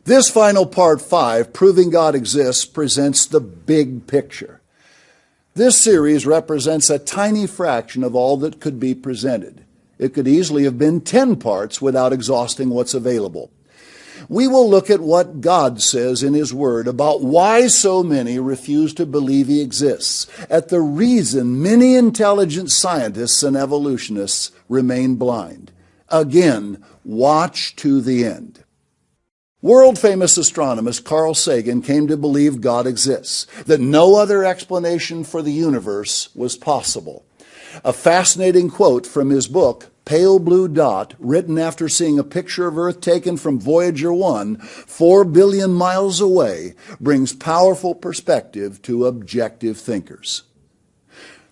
This final part 5, Proving God Exists, presents the big picture. This series represents a tiny fraction of all that could be presented. It could easily have been 10 parts without exhausting what's available. We will look at what God says in His Word about why so many refuse to believe He exists, at the reason many intelligent scientists and evolutionists remain blind. Again, watch to the end. World-famous astronomist Carl Sagan came to believe God exists, that no other explanation for the universe was possible. A fascinating quote from his book, Pale Blue Dot, written after seeing a picture of Earth taken from Voyager 1, 4 billion miles away, brings powerful perspective to objective thinkers.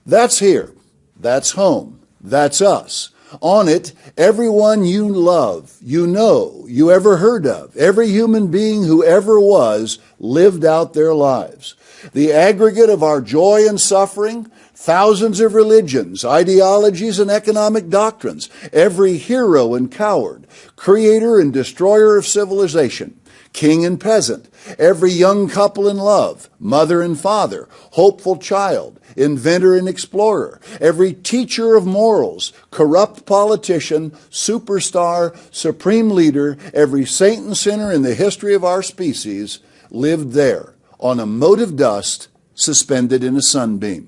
That's here. That's home. That's us. On it, everyone you love, you know, you ever heard of, every human being who ever was, lived out their lives. The aggregate of our joy and suffering, thousands of religions, ideologies, and economic doctrines, every hero and coward, creator and destroyer of civilization, king and peasant, every young couple in love, mother and father, hopeful child, inventor and explorer, every teacher of morals, corrupt politician, superstar, supreme leader, every saint and sinner in the history of our species lived there on a mote of dust suspended in a sunbeam.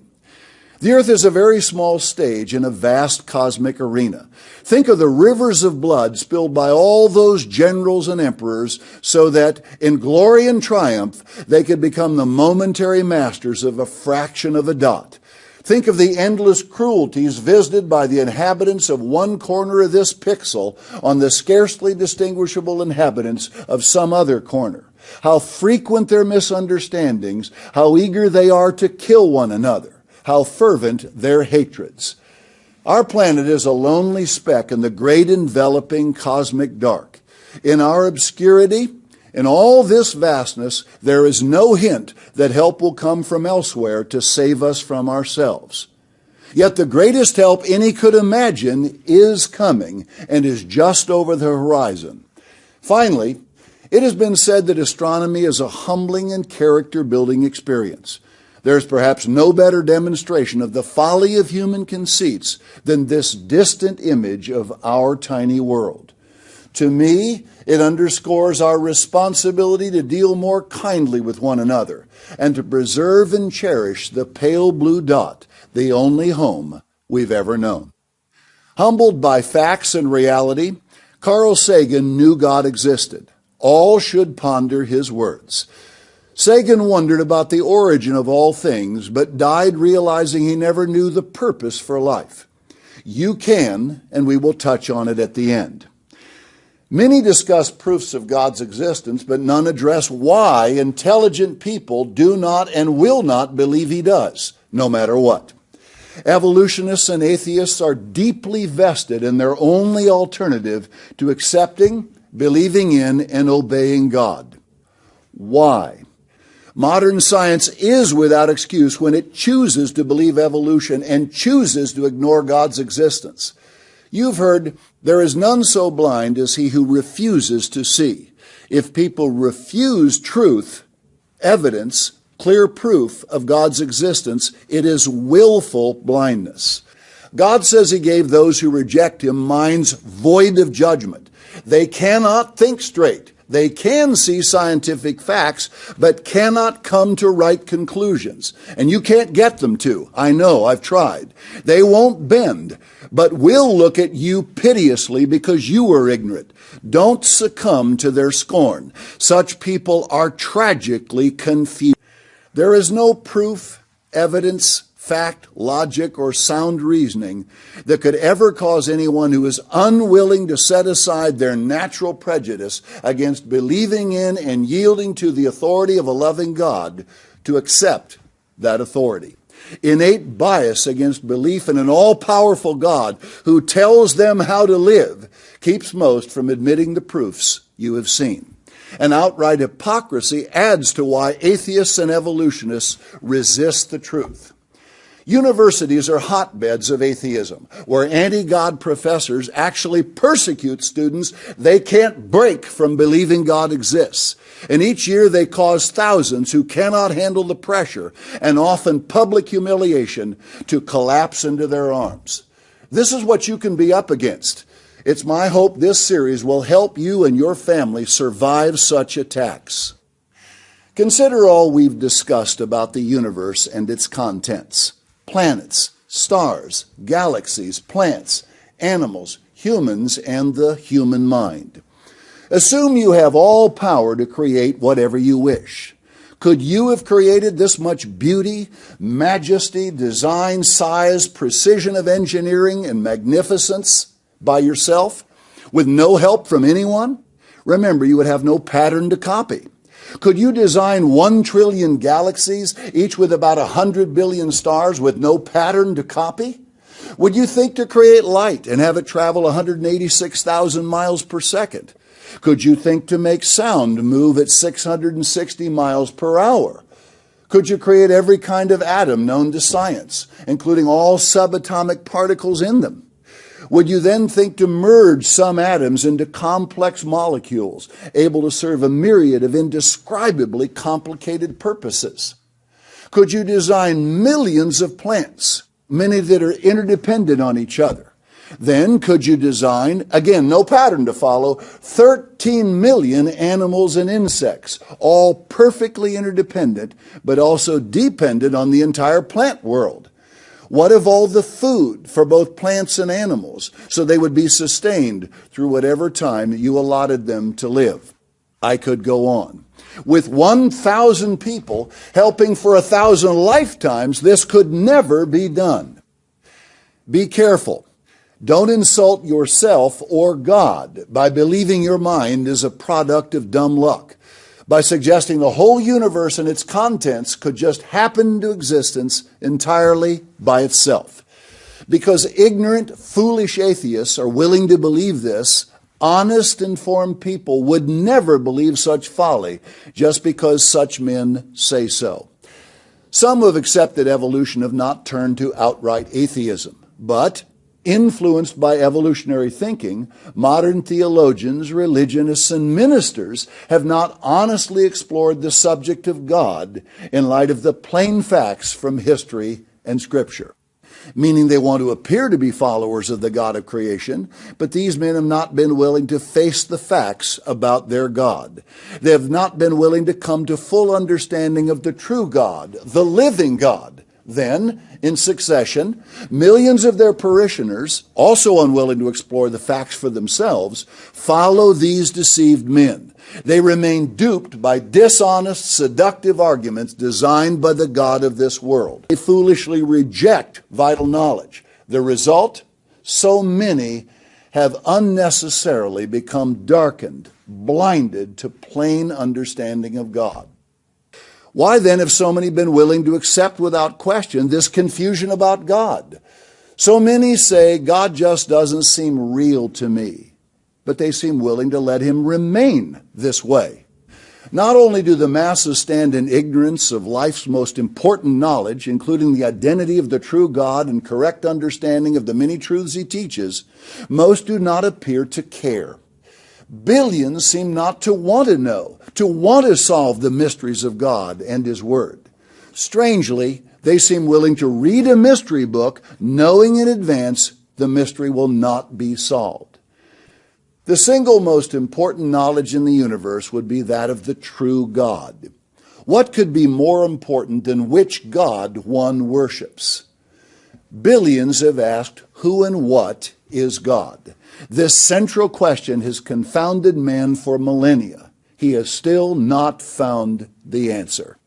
The earth is a very small stage in a vast cosmic arena. Think of the rivers of blood spilled by all those generals and emperors so that in glory and triumph they could become the momentary masters of a fraction of a dot. Think of the endless cruelties visited by the inhabitants of one corner of this pixel on the scarcely distinguishable inhabitants of some other corner. How frequent their misunderstandings, how eager they are to kill one another. How fervent their hatreds. Our planet is a lonely speck in the great enveloping cosmic dark. In our obscurity, in all this vastness, there is no hint that help will come from elsewhere to save us from ourselves. Yet the greatest help any could imagine is coming and is just over the horizon. Finally, it has been said that astronomy is a humbling and character-building experience. There is perhaps no better demonstration of the folly of human conceits than this distant image of our tiny world. To me, it underscores our responsibility to deal more kindly with one another and to preserve and cherish the pale blue dot, the only home we've ever known. Humbled by facts and reality, Carl Sagan knew God existed. All should ponder his words. Sagan wondered about the origin of all things, but died realizing he never knew the purpose for life. You can, and we will touch on it at the end. Many discuss proofs of God's existence, but none address why intelligent people do not and will not believe He does, no matter what. Evolutionists and atheists are deeply vested in their only alternative to accepting, believing in, and obeying God. Why? Modern science is without excuse when it chooses to believe evolution and chooses to ignore God's existence. You've heard, there is none so blind as he who refuses to see. If people refuse truth, evidence, clear proof of God's existence, it is willful blindness. God says He gave those who reject Him minds void of judgment. They cannot think straight. They can see scientific facts, but cannot come to right conclusions. And you can't get them to. I know, I've tried. They won't bend, but will look at you piteously because you are ignorant. Don't succumb to their scorn. Such people are tragically confused. There is no proof, evidence, fact, logic, or sound reasoning that could ever cause anyone who is unwilling to set aside their natural prejudice against believing in and yielding to the authority of a loving God to accept that authority. Innate bias against belief in an all-powerful God who tells them how to live keeps most from admitting the proofs you have seen. And outright hypocrisy adds to why atheists and evolutionists resist the truth. Universities are hotbeds of atheism, where anti-God professors actually persecute students they can't break from believing God exists. And each year they cause thousands who cannot handle the pressure and often public humiliation to collapse into their arms. This is what you can be up against. It's my hope this series will help you and your family survive such attacks. Consider all we've discussed about the universe and its contents. Planets, stars, galaxies, plants, animals, humans, and the human mind. Assume you have all power to create whatever you wish. Could you have created this much beauty, majesty, design, size, precision of engineering, and magnificence by yourself, with no help from anyone? Remember, you would have no pattern to copy. Could you design 1 trillion galaxies, each with about 100 billion stars, with no pattern to copy? Would you think to create light and have it travel 186,000 miles per second? Could you think to make sound move at 660 miles per hour? Could you create every kind of atom known to science, including all subatomic particles in them? Would you then think to merge some atoms into complex molecules, able to serve a myriad of indescribably complicated purposes? Could you design millions of plants, many that are interdependent on each other? Then could you design, again, no pattern to follow, 13 million animals and insects, all perfectly interdependent, but also dependent on the entire plant world? What of all the food for both plants and animals, so they would be sustained through whatever time you allotted them to live? I could go on. With 1,000 people helping for 1,000 lifetimes, this could never be done. Be careful. Don't insult yourself or God by believing your mind is a product of dumb luck, by suggesting the whole universe and its contents could just happen into existence entirely by itself. Because ignorant, foolish atheists are willing to believe this, honest, informed people would never believe such folly just because such men say so. Some who have accepted evolution have not turned to outright atheism, but influenced by evolutionary thinking, modern theologians, religionists, and ministers have not honestly explored the subject of God in light of the plain facts from history and Scripture. Meaning they want to appear to be followers of the God of creation, but these men have not been willing to face the facts about their God. They have not been willing to come to full understanding of the true God, the living God. Then, in succession, millions of their parishioners, also unwilling to explore the facts for themselves, follow these deceived men. They remain duped by dishonest, seductive arguments designed by the God of this world. They foolishly reject vital knowledge. The result? So many have unnecessarily become darkened, blinded to plain understanding of God. Why then have so many been willing to accept without question this confusion about God? So many say, God just doesn't seem real to me, but they seem willing to let him remain this way. Not only do the masses stand in ignorance of life's most important knowledge, including the identity of the true God and correct understanding of the many truths he teaches, most do not appear to care. Billions seem not to want to know, to want to solve the mysteries of God and his word. Strangely, they seem willing to read a mystery book, knowing in advance the mystery will not be solved. The single most important knowledge in the universe would be that of the true God. What could be more important than which God one worships? Billions have asked, who and what is God? This central question has confounded man for millennia. He has still not found the answer.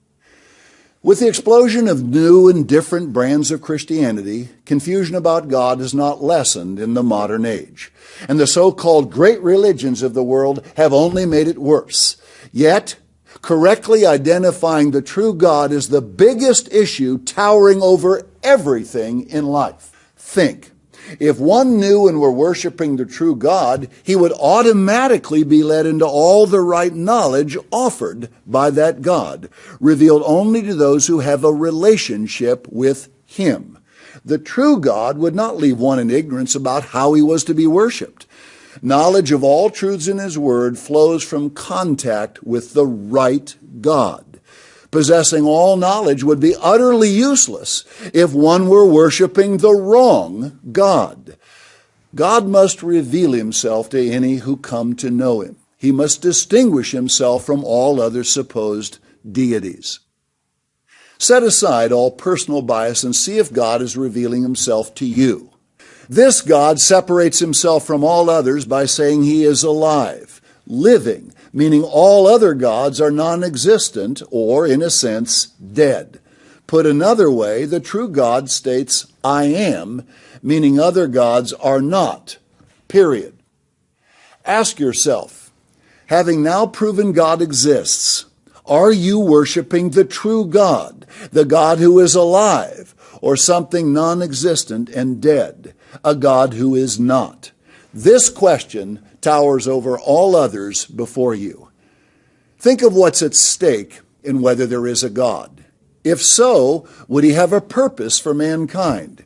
With the explosion of new and different brands of Christianity, confusion about God has not lessened in the modern age. And the so-called great religions of the world have only made it worse. Yet, correctly identifying the true God is the biggest issue towering over everything in life. Think. If one knew and were worshiping the true God, he would automatically be led into all the right knowledge offered by that God, revealed only to those who have a relationship with him. The true God would not leave one in ignorance about how he was to be worshiped. Knowledge of all truths in his word flows from contact with the right God. Possessing all knowledge would be utterly useless if one were worshiping the wrong God. God must reveal himself to any who come to know him. He must distinguish himself from all other supposed deities. Set aside all personal bias and see if God is revealing himself to you. This God separates himself from all others by saying he is alive, living, meaning all other gods are non-existent or, in a sense, dead. Put another way, the true God states, I am, meaning other gods are not, period. Ask yourself, having now proven God exists, are you worshiping the true God, the God who is alive, or something non-existent and dead, a God who is not? This question towers over all others before you. Think of what's at stake in whether there is a God. If so, would he have a purpose for mankind?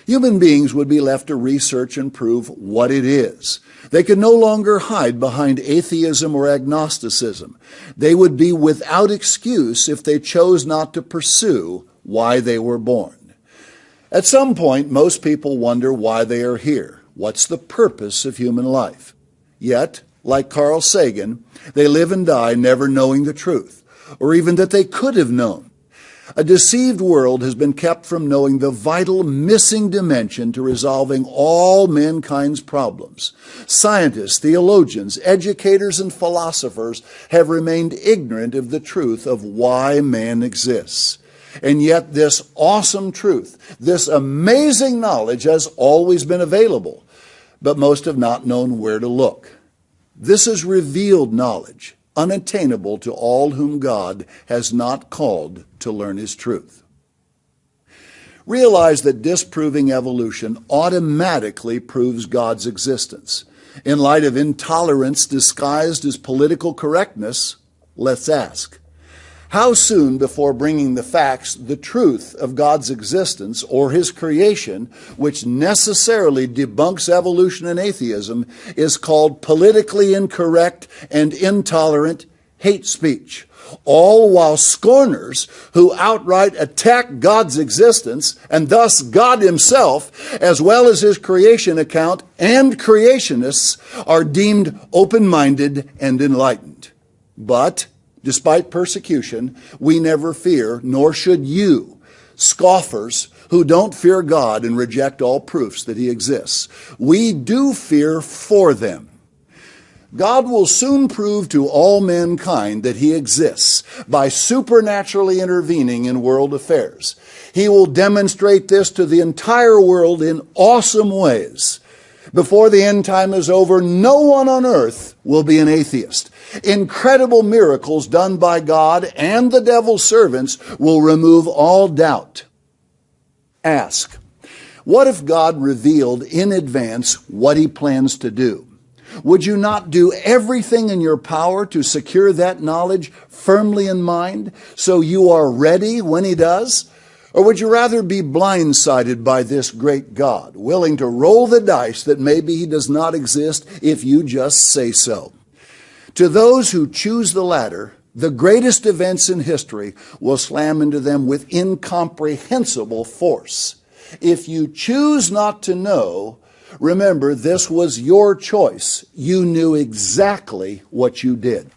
Human beings would be left to research and prove what it is. They could no longer hide behind atheism or agnosticism. They would be without excuse if they chose not to pursue why they were born. At some point, most people wonder why they are here. What's the purpose of human life? Yet, like Carl Sagan, they live and die never knowing the truth, or even that they could have known. A deceived world has been kept from knowing the vital missing dimension to resolving all mankind's problems. Scientists, theologians, educators, and philosophers have remained ignorant of the truth of why man exists. And yet this awesome truth, this amazing knowledge has always been available, but most have not known where to look. This is revealed knowledge, unattainable to all whom God has not called to learn his truth. Realize that disproving evolution automatically proves God's existence. In light of intolerance disguised as political correctness, let's ask, how soon before bringing the facts, the truth of God's existence or his creation, which necessarily debunks evolution and atheism, is called politically incorrect and intolerant hate speech, all while scorners who outright attack God's existence and thus God himself, as well as his creation account and creationists, are deemed open-minded and enlightened. But despite persecution, we never fear, nor should you, scoffers who don't fear God and reject all proofs that he exists. We do fear for them. God will soon prove to all mankind that he exists by supernaturally intervening in world affairs. He will demonstrate this to the entire world in awesome ways. Before the end time is over, no one on earth will be an atheist. Incredible miracles done by God and the devil's servants will remove all doubt. Ask, what if God revealed in advance what he plans to do? Would you not do everything in your power to secure that knowledge firmly in mind so you are ready when he does? Or would you rather be blindsided by this great God, willing to roll the dice that maybe he does not exist if you just say so? To those who choose the latter, the greatest events in history will slam into them with incomprehensible force. If you choose not to know, remember this was your choice. You knew exactly what you did.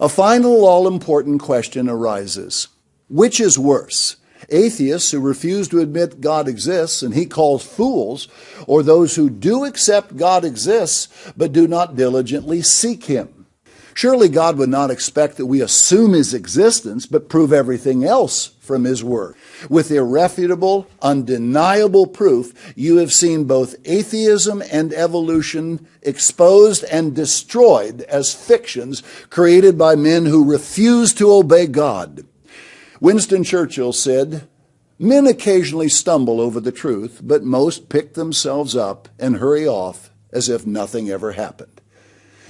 A final all-important question arises. Which is worse? Atheists who refuse to admit God exists and he calls fools, or those who do accept God exists but do not diligently seek him? Surely God would not expect that we assume his existence but prove everything else from his word. With irrefutable, undeniable proof, you have seen both atheism and evolution exposed and destroyed as fictions created by men who refuse to obey God. Winston Churchill said, "Men occasionally stumble over the truth, but most pick themselves up and hurry off as if nothing ever happened."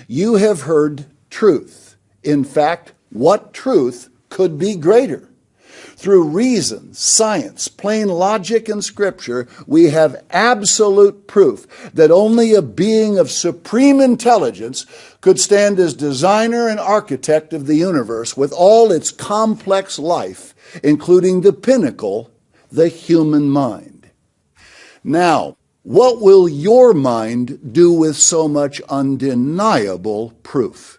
You have heard truth. In fact, what truth could be greater? Through reason, science, plain logic, and scripture, we have absolute proof that only a being of supreme intelligence could stand as designer and architect of the universe with all its complex life, including the pinnacle, the human mind. Now, what will your mind do with so much undeniable proof?